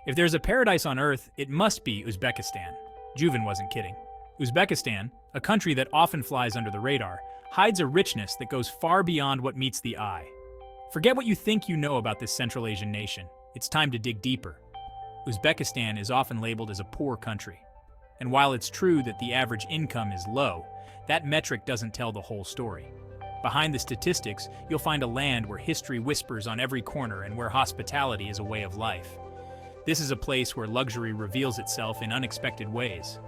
If there's a paradise on Earth, it must be Uzbekistan. Juven wasn't kidding. Uzbekistan, a country that often flies under the radar, hides a richness that goes far beyond what meets the eye. Forget what you think you know about this Central Asian nation. It's time to dig deeper. Uzbekistan is often labeled as a poor country. And while it's true that the average income is low, that metric doesn't tell the whole story. Behind the statistics, you'll find a land where history whispers on every corner and where hospitality is a way of life. This is a place where luxury reveals itself in unexpected ways.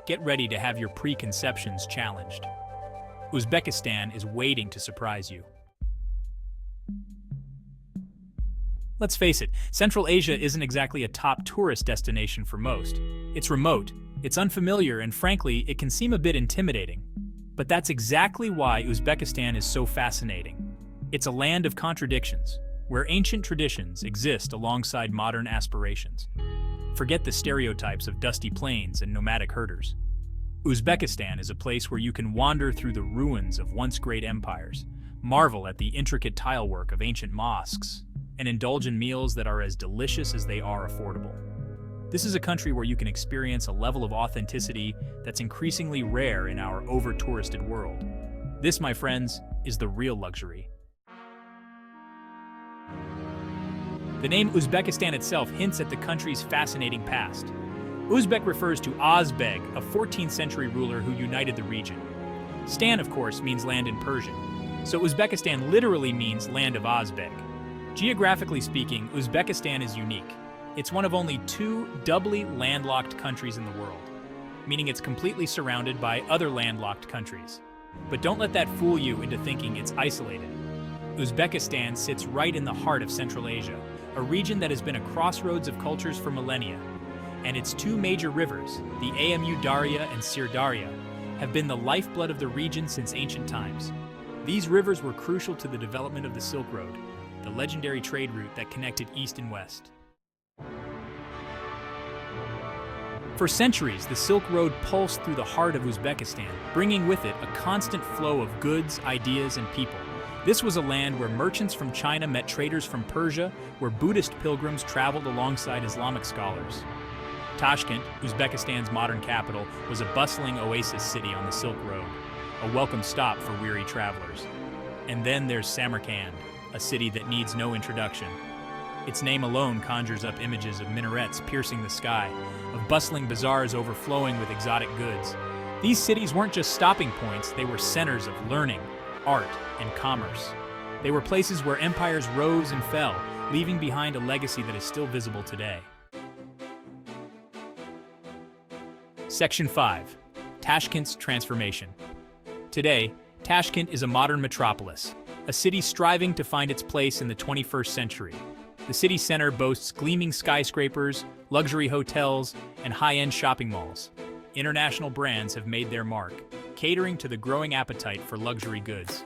Get ready to have your preconceptions challenged. Uzbekistan is waiting to surprise you. Let's face it, Central Asia isn't exactly a top tourist destination for most. It's remote, it's unfamiliar, and frankly, it can seem a bit intimidating. But that's exactly why Uzbekistan is so fascinating. It's a land of contradictions, where ancient traditions exist alongside modern aspirations. Forget the stereotypes of dusty plains and nomadic herders. Uzbekistan is a place where you can wander through the ruins of once great empires, marvel at the intricate tilework of ancient mosques, and indulge in meals that are as delicious as they are affordable. This is a country where you can experience a level of authenticity that's increasingly rare in our over-touristed world. This, my friends, is the real luxury. The name Uzbekistan itself hints at the country's fascinating past. Uzbek refers to Ozbeg, a 14th century ruler who united the region. Stan, of course, means land in Persian, so Uzbekistan literally means land of Ozbeg. Geographically speaking, Uzbekistan is unique. It's one of only 2 doubly landlocked countries in the world, meaning it's completely surrounded by other landlocked countries. But don't let that fool you into thinking it's isolated. Uzbekistan sits right in the heart of Central Asia, a region that has been a crossroads of cultures for millennia. And its 2 major rivers, the Amu Darya and Sir Darya, have been the lifeblood of the region since ancient times. These rivers were crucial to the development of the Silk Road, the legendary trade route that connected East and West. For centuries, the Silk Road pulsed through the heart of Uzbekistan, bringing with it a constant flow of goods, ideas, and people. This was a land where merchants from China met traders from Persia, where Buddhist pilgrims traveled alongside Islamic scholars. Tashkent, Uzbekistan's modern capital, was a bustling oasis city on the Silk Road, a welcome stop for weary travelers. And then there's Samarkand, a city that needs no introduction. Its name alone conjures up images of minarets piercing the sky, of bustling bazaars overflowing with exotic goods. These cities weren't just stopping points, they were centers of learning, art, and commerce. They were places where empires rose and fell, leaving behind a legacy that is still visible today. Section 5. Tashkent's transformation. Today, Tashkent is a modern metropolis, a city striving to find its place in the 21st century. The city center boasts gleaming skyscrapers, luxury hotels, and high-end shopping malls. International brands have made their mark, catering to the growing appetite for luxury goods.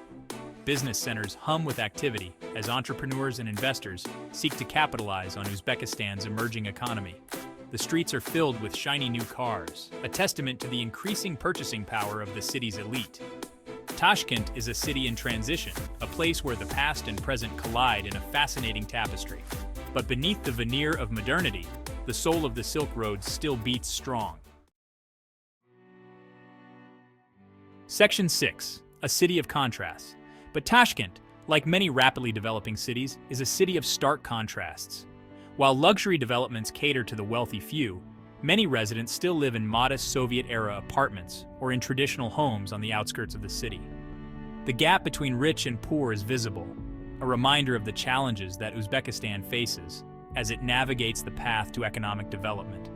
Business centers hum with activity as entrepreneurs and investors seek to capitalize on Uzbekistan's emerging economy. The streets are filled with shiny new cars, a testament to the increasing purchasing power of the city's elite. Tashkent is a city in transition, a place where the past and present collide in a fascinating tapestry. But beneath the veneer of modernity, the soul of the Silk Road still beats strong. Section 6. A city of contrasts. But Tashkent, like many rapidly developing cities, is a city of stark contrasts. While luxury developments cater to the wealthy few, many residents still live in modest Soviet-era apartments or in traditional homes on the outskirts of the city. The gap between rich and poor is visible, a reminder of the challenges that Uzbekistan faces as it navigates the path to economic development.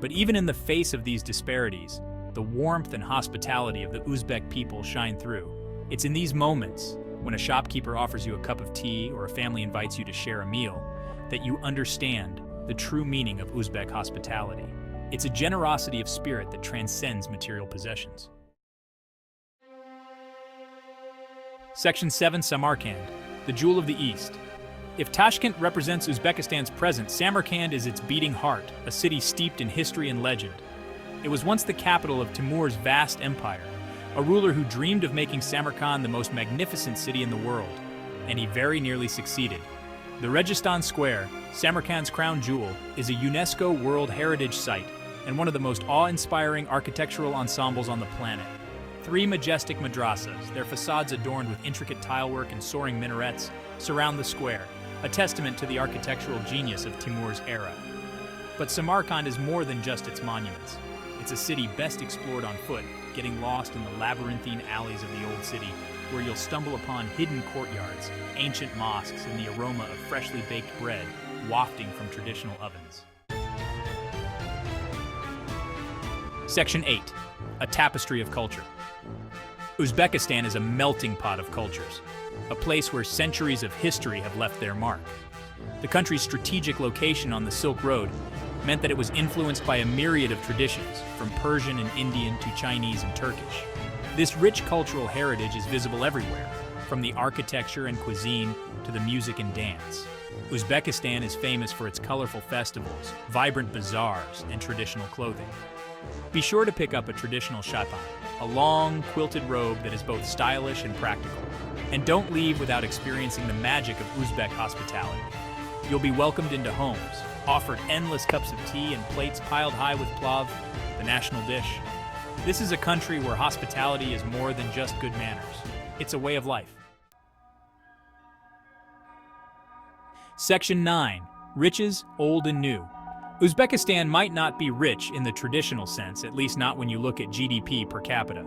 But even in the face of these disparities, the warmth and hospitality of the Uzbek people shine through. It's in these moments, when a shopkeeper offers you a cup of tea or a family invites you to share a meal, that you understand the true meaning of Uzbek hospitality. It's a generosity of spirit that transcends material possessions. Section 7. Samarkand, the jewel of the East. If Tashkent represents Uzbekistan's present, Samarkand is its beating heart, a city steeped in history and legend. It was once the capital of Timur's vast empire, a ruler who dreamed of making Samarkand the most magnificent city in the world, and he very nearly succeeded. The Registan Square, Samarkand's crown jewel, is a UNESCO World Heritage Site and one of the most awe-inspiring architectural ensembles on the planet. 3 majestic madrasas, their facades adorned with intricate tilework and soaring minarets, surround the square, a testament to the architectural genius of Timur's era. But Samarkand is more than just its monuments. It's a city best explored on foot, getting lost in the labyrinthine alleys of the old city, where you'll stumble upon hidden courtyards, ancient mosques, and the aroma of freshly baked bread wafting from traditional ovens. Section 8. A Tapestry of Culture. Uzbekistan is a melting pot of cultures, a place where centuries of history have left their mark. The country's strategic location on the Silk Road meant that it was influenced by a myriad of traditions, from Persian and Indian to Chinese and Turkish. This rich cultural heritage is visible everywhere, from the architecture and cuisine to the music and dance. Uzbekistan is famous for its colorful festivals, vibrant bazaars, and traditional clothing. Be sure to pick up a traditional shaipan, a long, quilted robe that is both stylish and practical. And don't leave without experiencing the magic of Uzbek hospitality. You'll be welcomed into homes, offered endless cups of tea and plates piled high with plav, the national dish. This is a country where hospitality is more than just good manners. It's a way of life. Section 9. Riches, Old and New. Uzbekistan might not be rich in the traditional sense, at least not when you look at GDP per capita.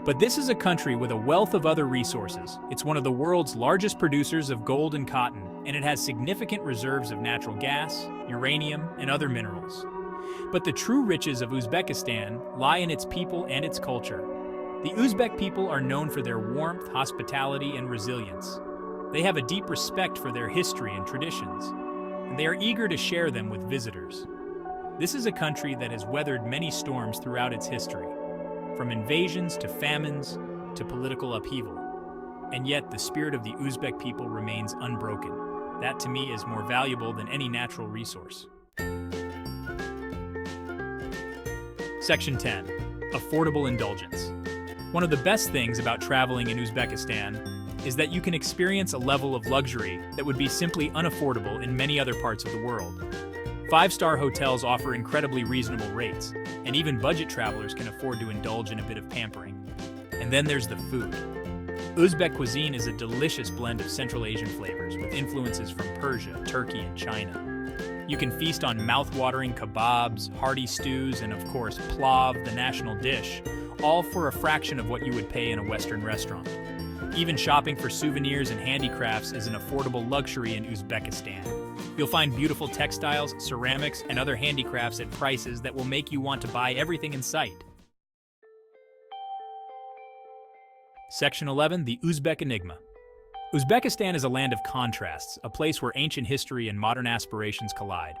But this is a country with a wealth of other resources. It's one of the world's largest producers of gold and cotton, and it has significant reserves of natural gas, uranium, and other minerals. But the true riches of Uzbekistan lie in its people and its culture. The Uzbek people are known for their warmth, hospitality, and resilience. They have a deep respect for their history and traditions, and they are eager to share them with visitors. This is a country that has weathered many storms throughout its history, from invasions to famines to political upheaval. And yet the spirit of the Uzbek people remains unbroken. That to me is more valuable than any natural resource. Section 10. Affordable Indulgence. One of the best things about traveling in Uzbekistan is that you can experience a level of luxury that would be simply unaffordable in many other parts of the world. 5-star hotels offer incredibly reasonable rates, and even budget travelers can afford to indulge in a bit of pampering. And then there's the food. Uzbek cuisine is a delicious blend of Central Asian flavors with influences from Persia, Turkey, and China. You can feast on mouth-watering kebabs, hearty stews, and of course, plav, the national dish, all for a fraction of what you would pay in a Western restaurant. Even shopping for souvenirs and handicrafts is an affordable luxury in Uzbekistan. You'll find beautiful textiles, ceramics, and other handicrafts at prices that will make you want to buy everything in sight. Section 11. The Uzbek Enigma. Uzbekistan is a land of contrasts, a place where ancient history and modern aspirations collide.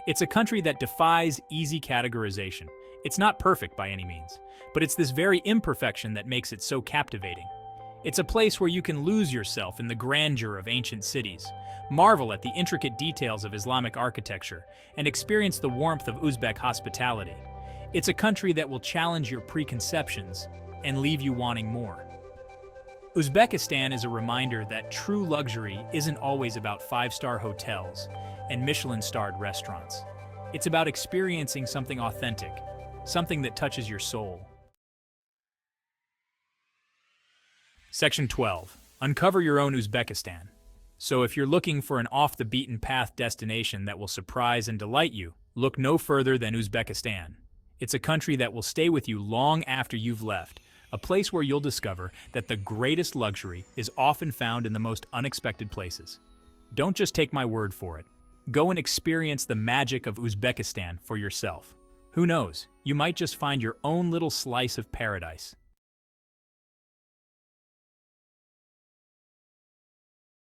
It's a country that defies easy categorization. It's not perfect by any means, but it's this very imperfection that makes it so captivating. It's a place where you can lose yourself in the grandeur of ancient cities, marvel at the intricate details of Islamic architecture, and experience the warmth of Uzbek hospitality. It's a country that will challenge your preconceptions and leave you wanting more. Uzbekistan is a reminder that true luxury isn't always about 5-star hotels and Michelin-starred restaurants. It's about experiencing something authentic, something that touches your soul. Section 12. Uncover your own Uzbekistan. So if you're looking for an off-the-beaten-path destination that will surprise and delight you, look no further than Uzbekistan. It's a country that will stay with you long after you've left, a place where you'll discover that the greatest luxury is often found in the most unexpected places. Don't just take my word for it. Go and experience the magic of Uzbekistan for yourself. Who knows, you might just find your own little slice of paradise.